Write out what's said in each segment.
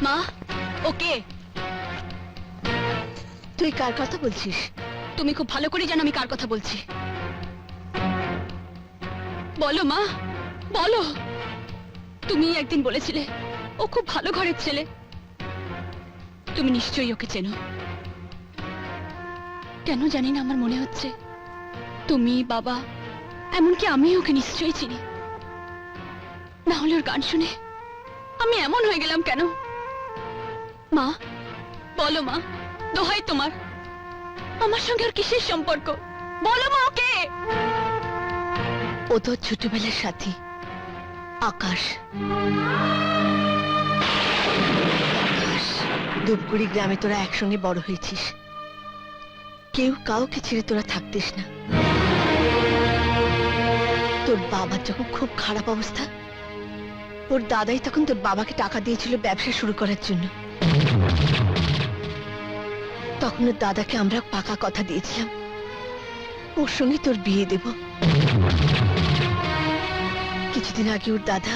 মা, ওকে তুই কার কথা বলছিস? তুমি খুব ভালো করে জানো আমি কার কথা বলছি। বলো মা, বলো। তুমি একদিন বলেছিলে ও খুব ভালো ঘরের ছেলে। তুমি নিশ্চয়ই ওকে চেনো। কেন জানি না আমার মনে হচ্ছে তুমি, বাবা, এমনকি আমি ওকে নিশ্চয়ই চিনি। না হলে ওর গান শুনে আমি এমন হয়ে গেলাম কেন? মা বলো, মা দোহাই তোমার, আমার সঙ্গে ওর কিসের সম্পর্ক? বলো মা ওকে। ও তো ছোটবেলার সাথী আকাশ। ধূপগুড়ি গ্রামে তোরা একসঙ্গে বড় হয়েছিস, কেউ কাউকে ছেড়ে তোরা থাকতিস না। তোর বাবার যখন খুব খারাপ অবস্থা, ওর দাদাই তখন তোর বাবাকে টাকা দিয়েছিল ব্যবসা শুরু করার জন্য। তখন ওর দাদাকে আমরা পাকা কথা দিয়েছিলাম ওর সঙ্গে তোর বিয়ে দেব। কিছুদিন আগে ওর দাদা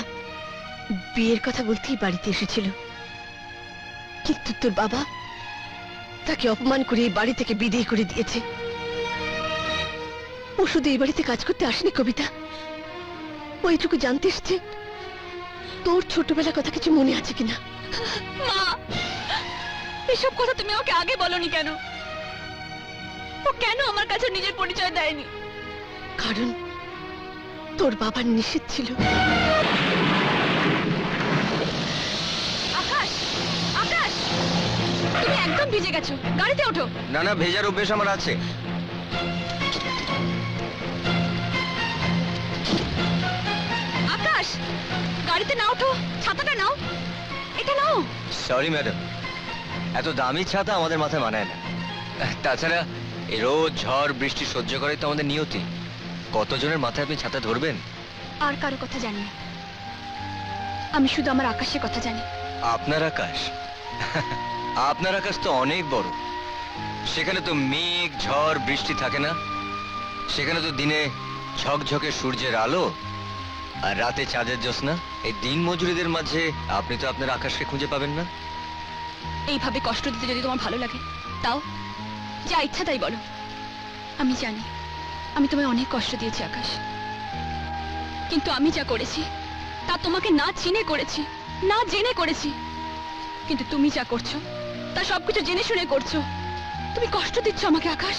বিয়ের কথা বলতেই বাড়িতে এসেছিল, কিন্তু তোর বাবা তাকে অপমান করে এই বাড়ি থেকে বিদায় করে দিয়েছে। ও শুধু এই বাড়িতে কাজ করতে আসেনি কবিতা, ওইটুকু জানতে এসেছে তোর ছোটবেলার কথা কিছু মনে আছে কিনা। মা, এসব কথা তুমি ওকে আগে বলনি কেন? ও কেন আমার কাছে নিজের পরিচয় দেয়নি? কারণ তোর বাবার নিষেধ ছিল। আকাশ, আকাশ, তুমি একদম ভিজে গেছো, গাড়িতে ওঠো। না না, ভেজার অভ্যেস আমার আছে। আকাশ, গাড়িতে না ওঠো, ছাতাটা নাও, এটা নাও। সরি ম্যাডাম, এত দামি ছাতা আমাদের মাথায় মানায় না। তাছাড়া এই রোদ ঝড় বৃষ্টি সহ্য করাই তো আমাদের নিয়তি। কতজনের মাথায় আপনি ছাতা ধরবেন? আর কারো কথা জানি না, আমি শুধু আমার আকাশের কথা জানি। আপনার আকাশ? আপনার আকাশ তো অনেক বড়। সেখানে তো মেঘ ঝড় বৃষ্টি থাকে না। সেখানে তো দিনে ঝকঝকে সূর্যের আলো আর রাতে চাঁদের জ্যোৎস্না। এই দিন মজুরিদের মাঝে আপনি তো আপনার আকাশকে খুঁজে পাবেন না। এইভাবে কষ্ট দিতে যদি তোমার ভালো লাগে, তাও যা ইচ্ছা তাই বলো। আমি জানি আমি তোমায় অনেক কষ্ট দিয়েছি আকাশ, কিন্তু আমি যা করেছি তা তোমাকে না চিনে করেছি, না জেনে করেছি। কিন্তু তুমি যা করছো তা সবকিছু জেনে শুনে করছো। তুমি কষ্ট দিচ্ছ আমাকে আকাশ।